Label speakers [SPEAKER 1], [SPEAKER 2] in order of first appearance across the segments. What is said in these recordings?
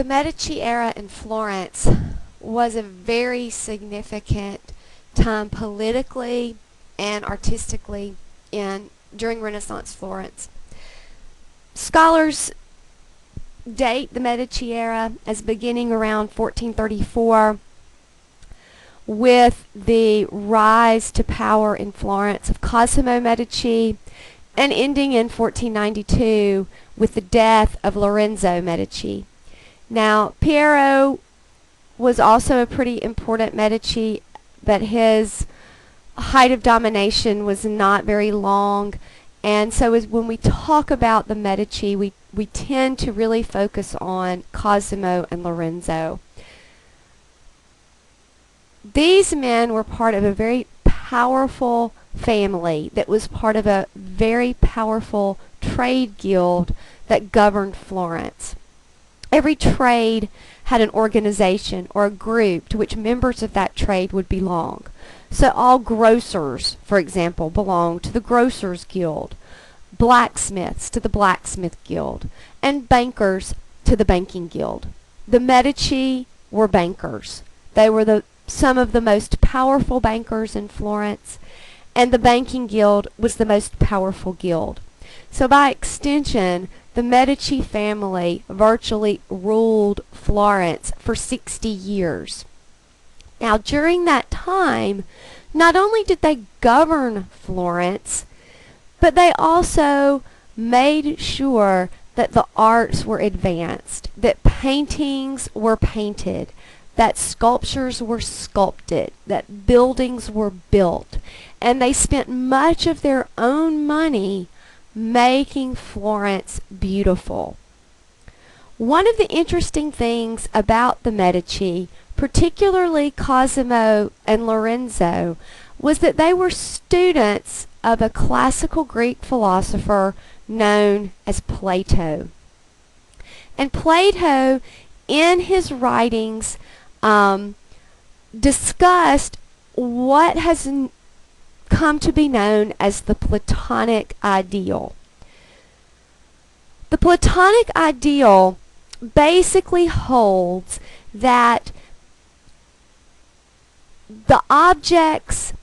[SPEAKER 1] Medici era in Florence was a very significant time politically and artistically during Renaissance Florence. Scholars date the Medici era as beginning around 1434 with the rise to power in Florence of Cosimo Medici and ending in 1492 with the death of Lorenzo Medici. Now, Piero was also a pretty important Medici, but his height of domination was not very long. And so when we talk about the Medici, we tend to really focus on Cosimo and Lorenzo. These men were part of a very powerful family that was part of a very powerful trade guild that governed Florence. Every trade had an organization or a group to which members of that trade would belong. So all grocers, for example, belonged to the Grocers Guild, blacksmiths to the Blacksmith Guild, and bankers to the Banking Guild. The Medici were bankers. They were some of the most powerful bankers in Florence, and the Banking Guild was the most powerful guild. So by extension, the Medici family virtually ruled Florence for 60 years. Now, during that time, not only did they govern Florence, but they also made sure that the arts were advanced, that paintings were painted, that sculptures were sculpted, that buildings were built, and they spent much of their own money making Florence beautiful. One of the interesting things about the Medici, particularly Cosimo and Lorenzo, was that they were students of a classical Greek philosopher known as Plato. And Plato, in his writings, discussed what has come to be known as the Platonic ideal. The Platonic ideal basically holds that the objects,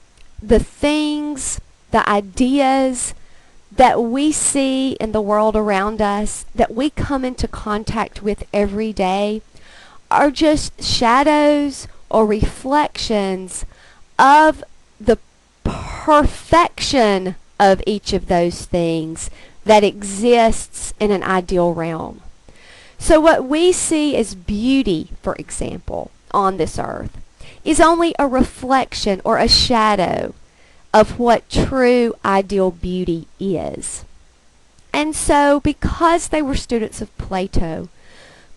[SPEAKER 1] the things, the ideas that we see in the world around us, that we come into contact with every day, are just shadows or reflections of the perfection of each of those things that exists in an ideal realm. So what we see as beauty, for example, on this earth, is only a reflection or a shadow of what true ideal beauty is. And so, because they were students of Plato,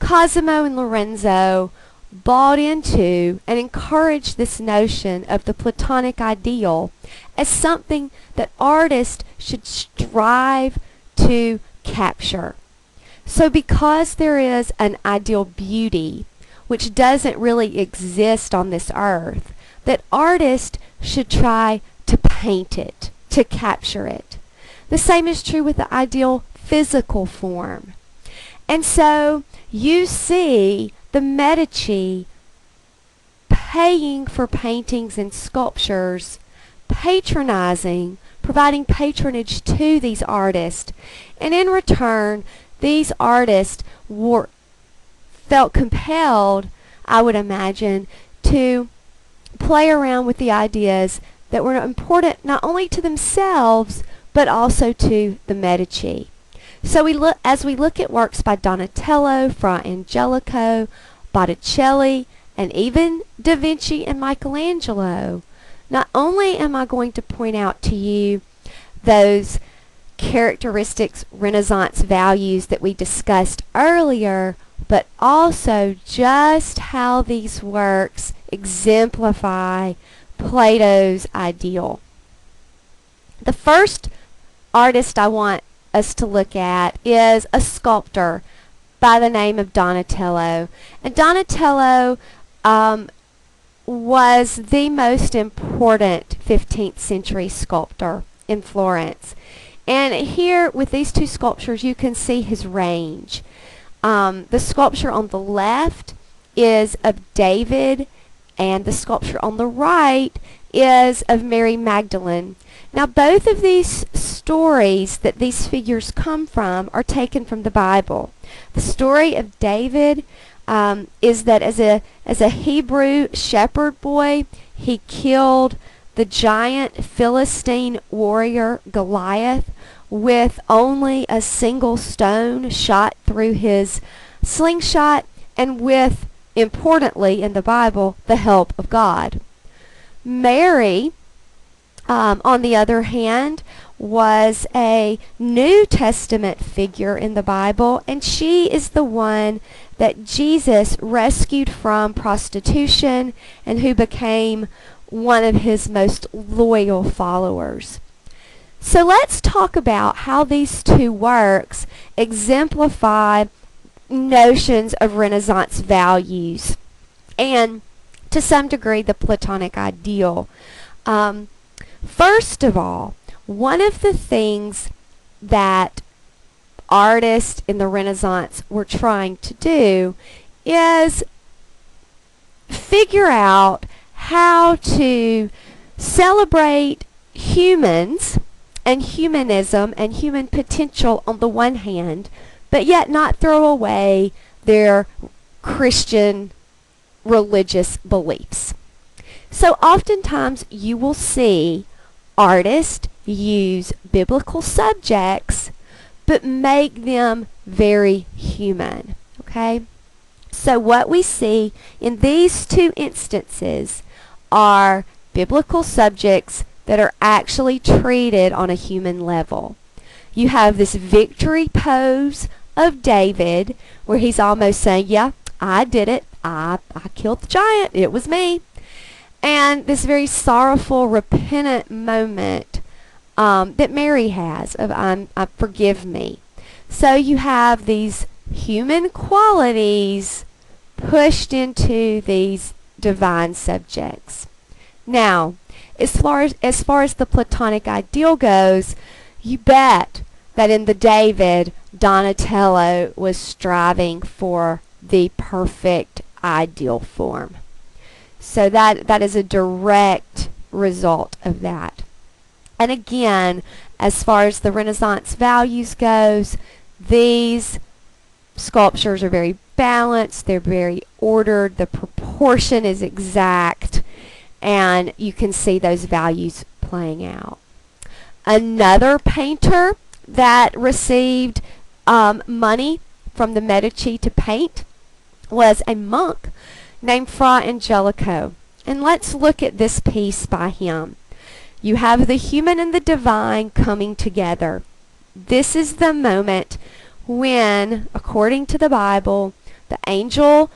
[SPEAKER 1] Cosimo and Lorenzo bought into and encouraged this notion of the Platonic ideal as something that artists should strive to capture. So because there is an ideal beauty which doesn't really exist on this earth, that artists should try to paint it, to capture it. The same is true with the ideal physical form. And so you see the Medici paying for paintings and sculptures, patronizing, providing patronage to these artists. And in return, these artists felt compelled, I would imagine, to play around with the ideas that were important not only to themselves, but also to the Medici. So as we look at works by Donatello, Fra Angelico, Botticelli, and even Da Vinci and Michelangelo, not only am I going to point out to you those characteristics, Renaissance values that we discussed earlier, but also just how these works exemplify Plato's ideal. The first artist I want us to look at is a sculptor by the name of Donatello. And Donatello was the most important 15th century sculptor in Florence. And here with these two sculptures you can see his range. The sculpture on the left is of David, and the sculpture on the right is of Mary Magdalene. Now, both of these stories that these figures come from are taken from the Bible. The story of David is that as a Hebrew shepherd boy, he killed the giant Philistine warrior Goliath with only a single stone shot through his slingshot, and with, importantly in the Bible, the help of God. Mary, on the other hand, was a New Testament figure in the Bible, and she is the one that Jesus rescued from prostitution and who became one of his most loyal followers. So let's talk about how these two works exemplify notions of Renaissance values and, to some degree, the Platonic ideal. First of all, one of the things that artists in the Renaissance were trying to do is figure out how to celebrate humans and humanism and human potential on the one hand, but yet not throw away their Christian religious beliefs. So oftentimes you will see artists use biblical subjects but make them very human. Okay? So what we see in these two instances are biblical subjects that are actually treated on a human level. You have this victory pose of David where he's almost saying, yeah, I did it. I killed the giant. It was me. And this very sorrowful, repentant moment that Mary has of forgive me. So you have these human qualities pushed into these divine subjects. Now, as far as the Platonic ideal goes, you bet that in the David, Donatello was striving for the perfect ideal form. So that is a direct result of that. And again, as far as the Renaissance values goes, these sculptures are very balanced, they're very ordered, the proportion is exact, and you can see those values playing out. Another painter that received money from the Medici to paint was a monk named Fra Angelico. And let's look at this piece by him. You have the human and the divine coming together. This is the moment when, according to the Bible, the angel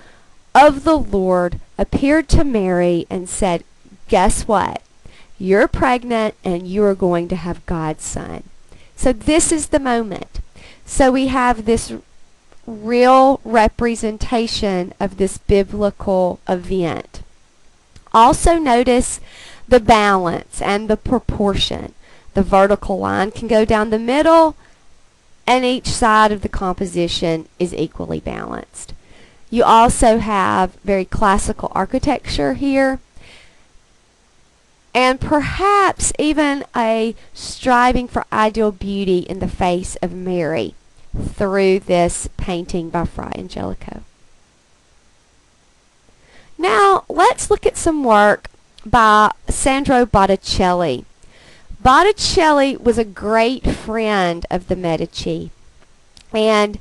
[SPEAKER 1] of the Lord appeared to Mary and said, guess what? You're pregnant and you are going to have God's son. So this is the moment. So we have this real representation of this biblical event. Also notice the balance and the proportion. The vertical line can go down the middle, and each side of the composition is equally balanced. You also have very classical architecture here, and perhaps even a striving for ideal beauty in the face of Mary through this painting by Fra Angelico. Now, let's look at some work by Sandro Botticelli. Botticelli was a great friend of the Medici, and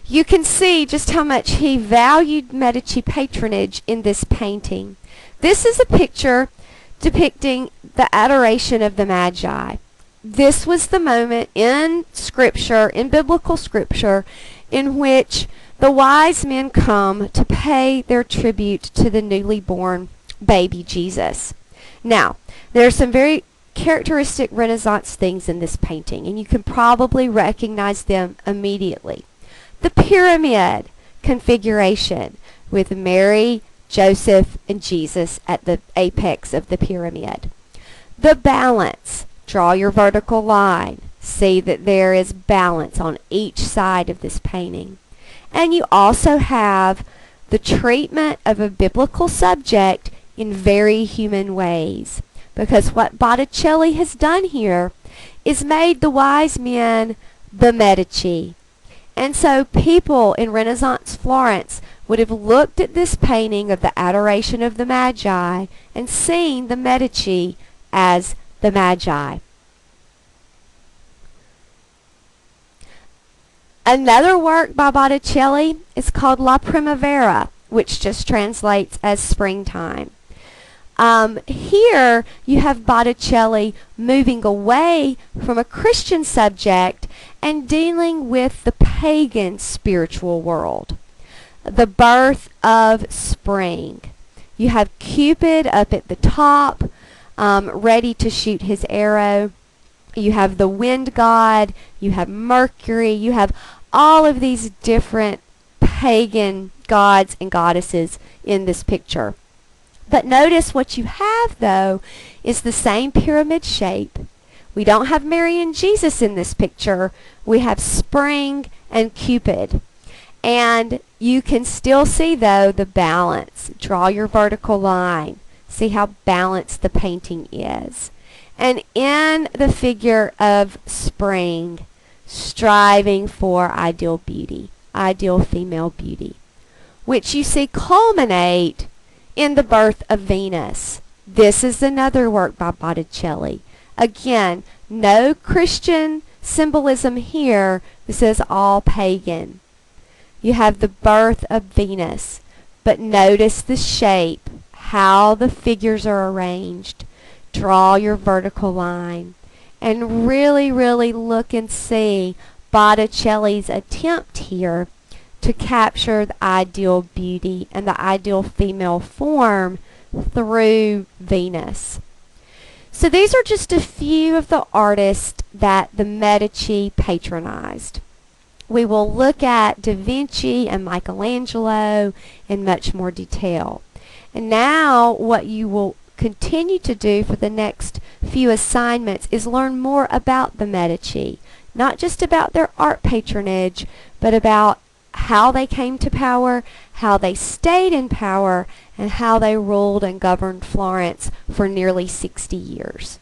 [SPEAKER 1] you can see just how much he valued Medici patronage in this painting. This is a picture depicting the adoration of the Magi. This was the moment in Scripture, in biblical Scripture, in which the wise men come to pay their tribute to the newly born baby Jesus. Now, there are some very characteristic Renaissance things in this painting, and you can probably recognize them immediately. The pyramid configuration with Mary, Joseph, and Jesus at the apex of the pyramid. The balance. Draw your vertical line. See that there is balance on each side of this painting. And you also have the treatment of a biblical subject in very human ways. Because what Botticelli has done here is made the wise men the Medici. And so people in Renaissance Florence would have looked at this painting of the Adoration of the Magi and seen the Medici as the Magi. Another work by Botticelli is called La Primavera, which just translates as springtime. Here you have Botticelli moving away from a Christian subject and dealing with the pagan spiritual world. The birth of spring. You have Cupid up at the top, ready to shoot his arrow. You have the wind god. You have Mercury. You have all of these different pagan gods and goddesses in this picture. But notice what you have, though, is the same pyramid shape. We don't have Mary and Jesus in this picture. We have spring and Cupid. And you can still see, though, the balance. Draw your vertical line. See how balanced the painting is. And in the figure of spring, striving for ideal beauty, ideal female beauty, which you see culminate in the birth of Venus. This is another work by Botticelli. Again, no Christian symbolism here. This is all pagan. You have the birth of Venus, but notice the shape, how the figures are arranged. Draw your vertical line and really, really look and see Botticelli's attempt here to capture the ideal beauty and the ideal female form through Venus. So these are just a few of the artists that the Medici patronized. We will look at Da Vinci and Michelangelo in much more detail. And now what you will continue to do for the next few assignments is learn more about the Medici. Not just about their art patronage, but about how they came to power, how they stayed in power, and how they ruled and governed Florence for nearly 60 years.